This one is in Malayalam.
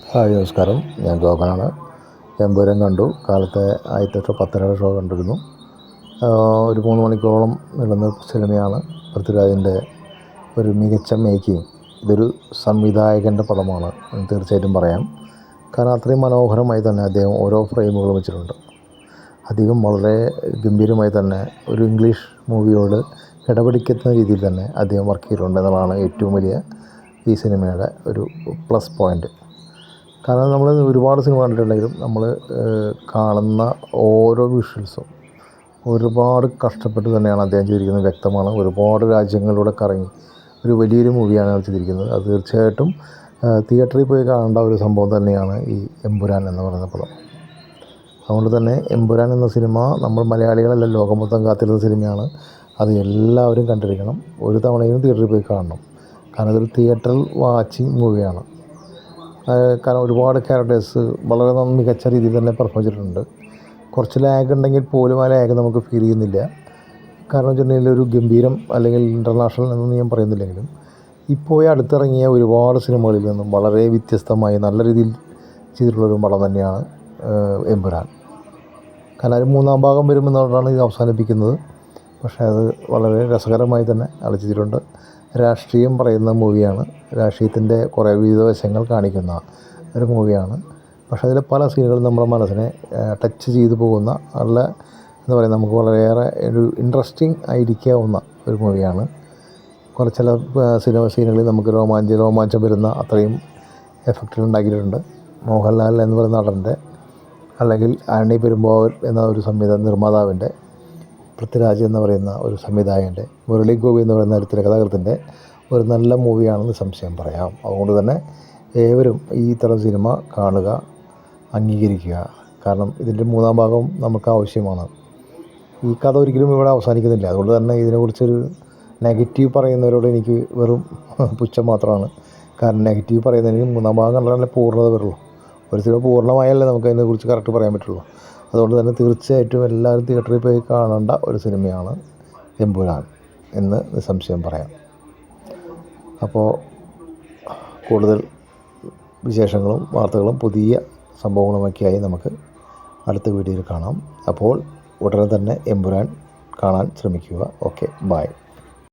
ഹായ് നമസ്കാരം, ഞാൻ ഗോപനാണ്. എമ്പുരാൻ കണ്ടു. കാലത്തെ ആദ്യത്തെ ഷോ 10:30 ഷോ കണ്ടിരുന്നു. ഒരു 3 മണിക്കൂറോളം നീളുന്ന സിനിമയാണ്. പൃഥ്വിരാജിൻ്റെ ഒരു മികച്ച മേക്കിംഗ്. ഇതൊരു സംവിധായകൻ്റെ പടമാണ് എന്ന് തീർച്ചയായിട്ടും പറയാം. കാരണം അത്രയും മനോഹരമായി തന്നെ അദ്ദേഹം ഓരോ ഫ്രെയിമുകളും വെച്ചിട്ടുണ്ട്. അധികം വളരെ ഗംഭീരമായി തന്നെ ഒരു ഇംഗ്ലീഷ് മൂവിയോട് ഇടപിടിക്കുന്ന രീതിയിൽ തന്നെ അദ്ദേഹം വർക്ക് ചെയ്തിട്ടുണ്ട് എന്നുള്ളതാണ് ഏറ്റവും വലിയ ഈ സിനിമയുടെ ഒരു പ്ലസ് പോയിൻ്റ്. കാരണം നമ്മൾ ഒരുപാട് സിനിമ കണ്ടിട്ടുണ്ടെങ്കിലും നമ്മൾ കാണുന്ന ഓരോ വിഷ്വൽസും ഒരുപാട് കഷ്ടപ്പെട്ട് തന്നെയാണ് അദ്ദേഹം ചെയ്തിരിക്കുന്നത് വ്യക്തമാണ്. ഒരുപാട് രാജ്യങ്ങളിലൂടെ കറങ്ങി ഒരു വലിയൊരു മൂവിയാണ് ചെയ്തിരിക്കുന്നത്. അത് തീർച്ചയായിട്ടും തിയേറ്ററിൽ പോയി കാണേണ്ട ഒരു സംഭവം തന്നെയാണ് ഈ എമ്പുരാൻ എന്ന് പറയുന്ന പടം. അതുകൊണ്ട് തന്നെ എമ്പുരാൻ എന്ന സിനിമ നമ്മൾ മലയാളികളല്ല, ലോകം മൊത്തം കാത്തിരുന്ന സിനിമയാണ്. അത് എല്ലാവരും കണ്ടിരിക്കണം. ഒരു തവണയും തിയേറ്ററിൽ പോയി കാണണം. കാരണം അതൊരു തിയേറ്ററിൽ വാച്ചിങ് മൂവിയാണ്. കാരണം ഒരുപാട് ക്യാരക്ടേഴ്സ് വളരെ മികച്ച രീതിയിൽ തന്നെ പെർഫോം ചെയ്തിട്ടുണ്ട്. കുറച്ച് ലാഗ് ഉണ്ടെങ്കിൽ പോലും ആ ലാഗ് നമുക്ക് ഫീൽ ചെയ്യുന്നില്ല. കാരണം വെച്ചിട്ടുണ്ടെങ്കിൽ ഒരു ഗംഭീരം അല്ലെങ്കിൽ ഇൻ്റർനാഷണൽ എന്നൊന്നും ഞാൻ പറയുന്നില്ലെങ്കിലും ഇപ്പോൾ അടുത്തിറങ്ങിയ ഒരുപാട് സിനിമകളിൽ നിന്നും വളരെ വ്യത്യസ്തമായി നല്ല രീതിയിൽ ചെയ്തിട്ടുള്ളൊരു പടം തന്നെയാണ് എമ്പുരാൻ. കാരണം ഒരു 3-ാം ഭാഗം വരുമെന്നുള്ളതാണ് ഇത് അവസാനിപ്പിക്കുന്നത്. പക്ഷേ അത് വളരെ രസകരമായി തന്നെ ചെയ്തിട്ടുണ്ട്. രാഷ്ട്രീയം പറയുന്ന മൂവിയാണ്. രാഷ്ട്രീയത്തിൻ്റെ കുറേ വിവിധ വശങ്ങൾ കാണിക്കുന്ന ഒരു മൂവിയാണ്. പക്ഷേ അതിലെ പല സീനുകളും നമ്മുടെ മനസ്സിനെ ടച്ച് ചെയ്തു പോകുന്ന നല്ല എന്താ പറയുക, നമുക്ക് വളരെയേറെ ഒരു ഇൻട്രസ്റ്റിംഗ് ആയിരിക്കാവുന്ന ഒരു മൂവിയാണ്. ചില സീനുകളിൽ നമുക്ക് രോമാഞ്ചം വരുന്ന അത്രയും എഫക്റ്റുകൾ ഉണ്ടാക്കിയിട്ടുണ്ട്. മോഹൻലാൽ എന്ന് പറയുന്ന നടൻ്റെ അല്ലെങ്കിൽ ആനി പെരുമ്പാവൂർ എന്ന ഒരു നിർമ്മാതാവിൻ്റെ, പൃഥ്വിരാജ് എന്ന് പറയുന്ന ഒരു സംവിധായകൻ്റെ, മുരളി ഗോപി എന്ന് പറയുന്ന ഒരു തിരക്കഥാകൃത്തിൻ്റെ ഒരു നല്ല മൂവിയാണെന്ന് സംശയം പറയാം. അതുകൊണ്ട് തന്നെ ഏവരും ഈ തരം സിനിമ കാണുക, അംഗീകരിക്കുക. കാരണം ഇതിൻ്റെ 3-ാം ഭാഗം നമുക്ക് ആവശ്യമാണ്. ഈ കഥ ഒരിക്കലും ഇവിടെ അവസാനിക്കുന്നില്ല. അതുകൊണ്ട് തന്നെ ഇതിനെക്കുറിച്ചൊരു നെഗറ്റീവ് പറയുന്നവരോട് എനിക്ക് വെറും പുച്ഛം മാത്രമാണ്. കാരണം നെഗറ്റീവ് പറയുന്നതിന് 3-ാം ഭാഗം കണ്ടാലേ പൂർണ്ണത വരുള്ളൂ. ഒരു സിനിമ പൂർണ്ണമായല്ലേ നമുക്ക് അതിനെക്കുറിച്ച് കറക്റ്റ് പറയാൻ പറ്റുള്ളൂ. അതുകൊണ്ട് തന്നെ തീർച്ചയായിട്ടും എല്ലാവരും തിയേറ്ററിൽ പോയി കാണേണ്ട ഒരു സിനിമയാണ് എമ്പുരാൻ എന്ന് നിസ്സംശയം പറയാം. അപ്പോൾ കൂടുതൽ വിശേഷങ്ങളും വാർത്തകളും പുതിയ സംഭവങ്ങളുമൊക്കെയായി നമുക്ക് അടുത്ത വീഡിയോയിൽ കാണാം. അപ്പോൾ ഉടനെ തന്നെ എമ്പുരാൻ കാണാൻ ശ്രമിക്കുക. Okay, by.